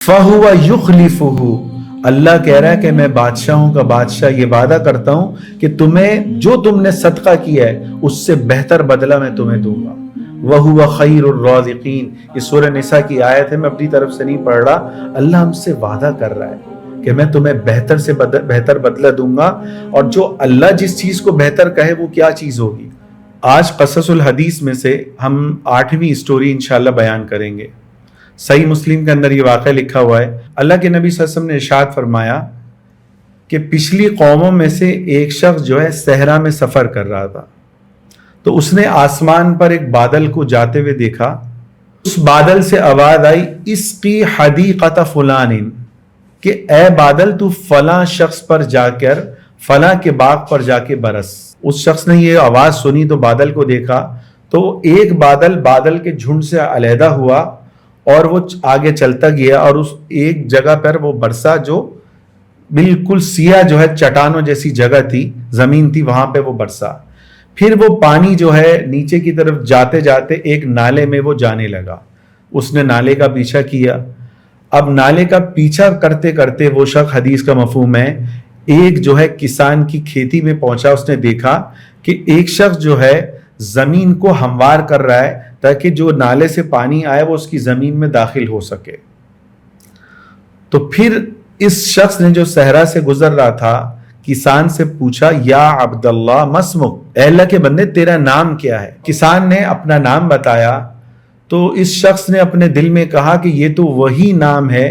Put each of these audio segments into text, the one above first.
فَهُوَ يُخْلِفُهُ، اللہ کہہ رہا ہے کہ میں بادشاہوں کا بادشاہ یہ وعدہ کرتا ہوں کہ تمہیں جو تم نے صدقہ کیا ہے اس سے بہتر بدلہ میں تمہیں دوں گا۔ وَهُوَ خَيْرُ الرَّازِقِينَ، یہ سورہ نساء کی آیت ہے، میں اپنی طرف سے نہیں پڑھ رہا، اللہ ہم سے وعدہ کر رہا ہے کہ میں تمہیں بہتر سے بہتر بدلہ دوں گا، اور جو اللہ جس چیز کو بہتر کہے وہ کیا چیز ہوگی۔ آج قصص الحدیث میں سے ہم 8ویں اسٹوری انشاءاللہ بیان کریں گے۔ صحیح مسلم کے اندر یہ واقعہ لکھا ہوا ہے، اللہ کے نبی صلی اللہ علیہ وسلم نے ارشاد فرمایا کہ پچھلی قوموں میں سے ایک شخص جو ہے صحرا میں سفر کر رہا تھا، تو اس نے آسمان پر ایک بادل کو جاتے ہوئے دیکھا، اس بادل سے آواز آئی اسقی حدیقۃ فلان، کہ اے بادل تو فلاں شخص پر جا کر فلاں کے باغ پر جا کے برس۔ اس شخص نے یہ آواز سنی تو بادل کو دیکھا، تو ایک بادل کے جھنڈ سے علیحدہ ہوا اور وہ آگے چلتا گیا، اور اس ایک جگہ پر وہ برسا جو بالکل سیاہ جو ہے چٹانوں جیسی جگہ تھی، زمین تھی، وہاں پہ وہ برسا۔ پھر وہ پانی جو ہے نیچے کی طرف جاتے جاتے ایک نالے میں وہ جانے لگا، اس نے نالے کا پیچھا کیا۔ اب نالے کا پیچھا کرتے کرتے وہ شخص، حدیث کا مفہوم ہے، ایک جو ہے کسان کی کھیتی میں پہنچا، اس نے دیکھا کہ ایک شخص جو ہے زمین کو ہموار کر رہا ہے تاکہ جو نالے سے پانی آئے وہ اس کی زمین میں داخل ہو سکے۔ تو پھر اس شخص نے جو صحرا سے گزر رہا تھا کسان سے پوچھا، یا عبداللہ مسمک، اے اللہ کے بندے تیرا نام کیا ہے؟ کسان نے اپنا نام بتایا، تو اس شخص نے اپنے دل میں کہا کہ یہ تو وہی نام ہے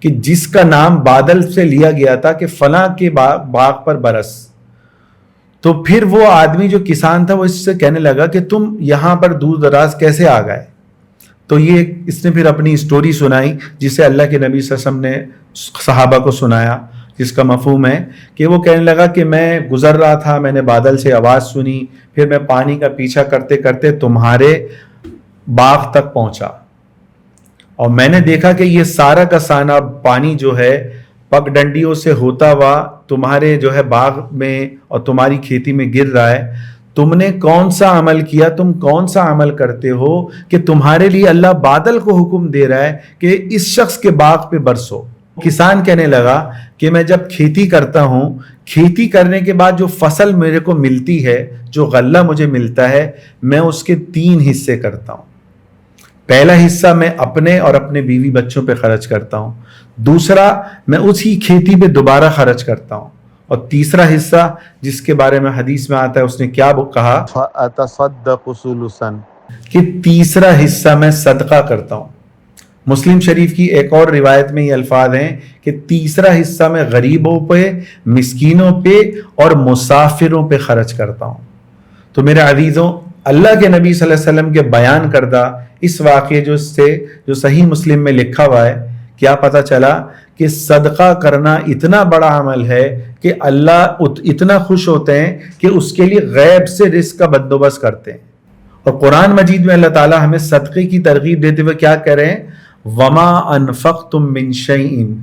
کہ جس کا نام بادل سے لیا گیا تھا کہ فلاں کے باغ پر برس۔ تو پھر وہ آدمی جو کسان تھا وہ اس سے کہنے لگا کہ تم یہاں پر دور دراز کیسے آ گئے؟ تو یہ اس نے پھر اپنی سٹوری سنائی، جسے اللہ کے نبی صلی اللہ علیہ وسلم نے صحابہ کو سنایا، جس کا مفہوم ہے کہ وہ کہنے لگا کہ میں گزر رہا تھا، میں نے بادل سے آواز سنی، پھر میں پانی کا پیچھا کرتے کرتے تمہارے باغ تک پہنچا، اور میں نے دیکھا کہ یہ سارا کا سارا پانی جو ہے پگ ڈنڈیوں سے ہوتا ہوا تمہارے جو ہے باغ میں اور تمہاری کھیتی میں گر رہا ہے۔ تم نے کون سا عمل کیا، تم کون سا عمل کرتے ہو کہ تمہارے لیے اللہ بادل کو حکم دے رہا ہے کہ اس شخص کے باغ پہ برسو؟ کسان کہنے لگا کہ میں جب کھیتی کرتا ہوں، کھیتی کرنے کے بعد جو فصل میرے کو ملتی ہے، جو غلہ مجھے ملتا ہے، میں اس کے 3 حصے کرتا ہوں۔ پہلا حصہ میں اپنے اور اپنے بیوی بچوں پہ خرچ کرتا ہوں، دوسرا میں اسی کھیتی پہ دوبارہ خرچ کرتا ہوں، اور تیسرا حصہ جس کے بارے میں حدیث میں آتا ہے، اس نے کیا کہا، فَأَتَصَدَّقُ ثُلُثًا، کہ تیسرا حصہ میں صدقہ کرتا ہوں۔ مسلم شریف کی ایک اور روایت میں یہ الفاظ ہیں کہ تیسرا حصہ میں غریبوں پہ، مسکینوں پہ اور مسافروں پہ خرچ کرتا ہوں۔ تو میرے عزیزوں، اللہ کے نبی صلی اللہ علیہ وسلم کے بیان کردہ اس واقعے جو صحیح مسلم میں لکھا ہوا ہے، کیا پتہ چلا کہ صدقہ کرنا اتنا بڑا عمل ہے کہ اللہ اتنا خوش ہوتے ہیں کہ اس کے لیے غیب سے رزق کا بندوبست کرتے ہیں۔ اور قرآن مجید میں اللہ تعالیٰ ہمیں صدقے کی ترغیب دیتے ہوئے کیا کہہ رہے ہیں، وَمَا أَنفَقْتُم مِّن شَيْءٍ،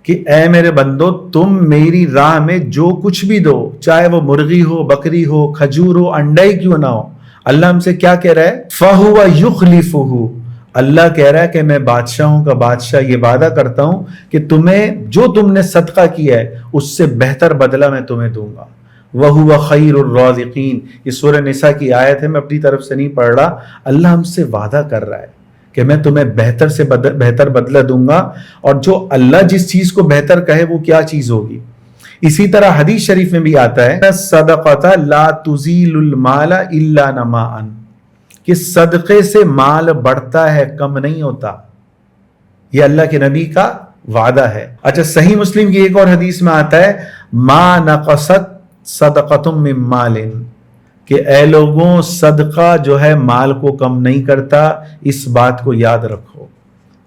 کہ اے میرے بندو تم میری راہ میں جو کچھ بھی دو، چاہے وہ مرغی ہو، بکری ہو، کھجور ہو، انڈا ہی کیوں نہ ہو، اللہ ہم سے کیا کہہ رہا ہے، فَهُوَ يُخْلِفُهُ، اللہ کہہ رہا ہے کہ میں بادشاہوں کا بادشاہ یہ وعدہ کرتا ہوں کہ جو تم نے صدقہ کیا ہے اس سے بہتر بدلہ میں تمہیں دوں گا۔ وَهُوَ خَيْرُ الرَّازِقِينَ، یہ سورہ نساء کی آیت ہے، میں اپنی طرف سے نہیں پڑھ رہا، اللہ ہم سے وعدہ کر رہا ہے کہ میں تمہیں بہتر سے بہتر بدلہ دوں گا، اور جو اللہ جس چیز کو بہتر کہے وہ کیا چیز ہوگی۔ اسی طرح حدیث شریف میں بھی آتا ہے، الصدقۃ لا تزیل المال الا نماء، کہ صدقے سے مال بڑھتا ہے، کم نہیں ہوتا، یہ اللہ کے نبی کا وعدہ ہے۔ اچھا، صحیح مسلم کی ایک اور حدیث میں آتا ہے، ما نقصت صدقۃ من مال، کہ اے لوگوں صدقہ جو ہے مال کو کم نہیں کرتا، اس بات کو یاد رکھو۔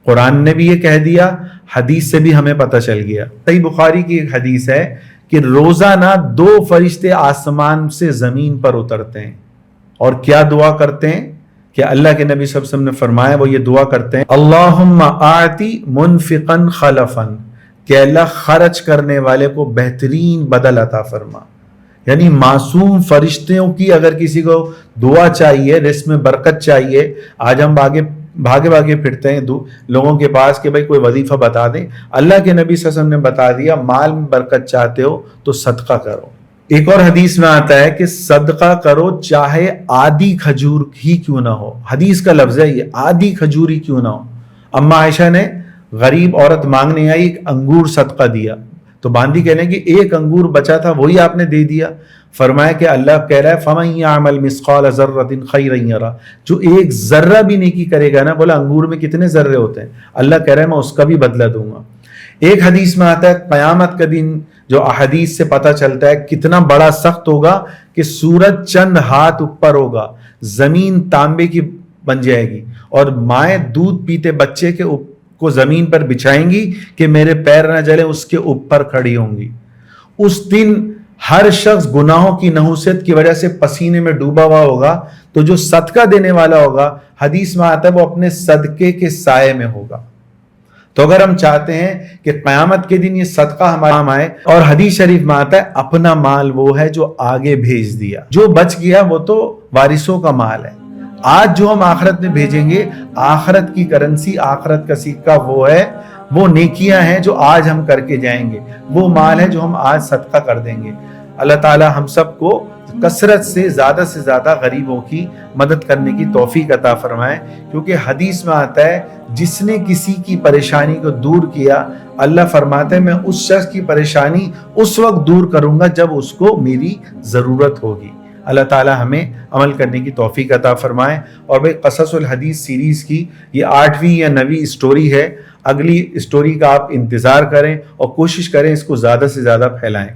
قرآن نے بھی یہ کہہ دیا، حدیث سے بھی ہمیں پتہ چل گیا۔ صحیح بخاری کی ایک حدیث ہے کہ روزانہ 2 فرشتے آسمان سے زمین پر اترتے ہیں، اور کیا دعا کرتے ہیں کہ اللہ کے نبی صلی اللہ علیہ وسلم نے فرمایا، وہ یہ دعا کرتے ہیں، اللہم آتی منفقا خلفا، کہ اللہ خرچ کرنے والے کو بہترین بدل عطا فرما۔ یعنی معصوم فرشتوں کی اگر کسی کو دعا چاہیے، رزق میں برکت چاہیے، آج ہم آگے بھاگے بھاگے پھرتے ہیں لوگوں کے پاس کہ بھائی کوئی وظیفہ بتا دیں. اللہ کے نبی صلی اللہ علیہ وسلم نے بتا دیا مال میں برکت چاہتے ہو تو صدقہ کرو. ایک اور حدیث میں آتا ہے کہ صدقہ کرو چاہے آدھی کھجور ہی کیوں نہ ہو. حدیث کا لفظ ہے یہ, آدھی کھجور ہی کیوں نہ ہو. اما عائشہ نے غریب عورت مانگنے آئی, ایک انگور صدقہ دیا تو باندی کہنے کہ ایک انگور بچا تھا وہی آپ نے دے دیا. فرمایا کہ اللہ کہہ رہا ہے فَمَن يَعْمَلْ مِثْقَالَ ذَرَّةٍ خَيْرًا يَرَهُ, جو ایک ذرہ بھی نیکی کرے گا نا, بولا انگور میں کتنے ذرے ہوتے ہیں, اللہ کہہ رہا ہے میں اس کا بھی بدلہ دوں گا. ایک حدیث میں آتا ہے قیامت کا دن جو احادیث سے پتہ چلتا ہے کتنا بڑا سخت ہوگا کہ سورج چند ہاتھ اوپر ہوگا, زمین تانبے کی بن جائے گی, اور مائیں دودھ پیتے بچے کو زمین پر بچھائیں گی کہ میرے پیر نہ جلیں, اس کے اوپر کھڑی ہوں گی. اس دن ہر شخص گناہوں کی نحوست کی وجہ سے پسینے میں ڈوبا ہوا ہوگا, تو جو صدقہ دینے والا ہوگا حدیث میں آتا ہے وہ اپنے صدقے کے سائے میں ہوگا. تو اگر ہم چاہتے ہیں کہ قیامت کے دن یہ صدقہ ہمارے کام آئے, اور حدیث شریف میں آتا ہے اپنا مال وہ ہے جو آگے بھیج دیا, جو بچ گیا وہ تو وارثوں کا مال ہے. آج جو ہم آخرت میں بھیجیں گے, آخرت کی کرنسی, آخرت کا سکہ وہ ہے, وہ نیکیاں ہیں جو آج ہم کر کے جائیں گے, وہ مال ہے جو ہم آج صدقہ کر دیں گے. اللہ تعالی ہم سب کو کثرت سے زیادہ غریبوں کی مدد کرنے کی توفیق عطا فرمائے, کیونکہ حدیث میں آتا ہے جس نے کسی کی پریشانی کو دور کیا, اللہ فرماتے ہیں میں اس شخص کی پریشانی اس وقت دور کروں گا جب اس کو میری ضرورت ہوگی. اللہ تعالی ہمیں عمل کرنے کی توفیق عطا فرمائے. اور بھئی قصص الحدیث سیریز کی یہ 8ویں یا 9ویں اسٹوری ہے. اگلی اسٹوری کا آپ انتظار کریں اور کوشش کریں اس کو زیادہ سے زیادہ پھیلائیں.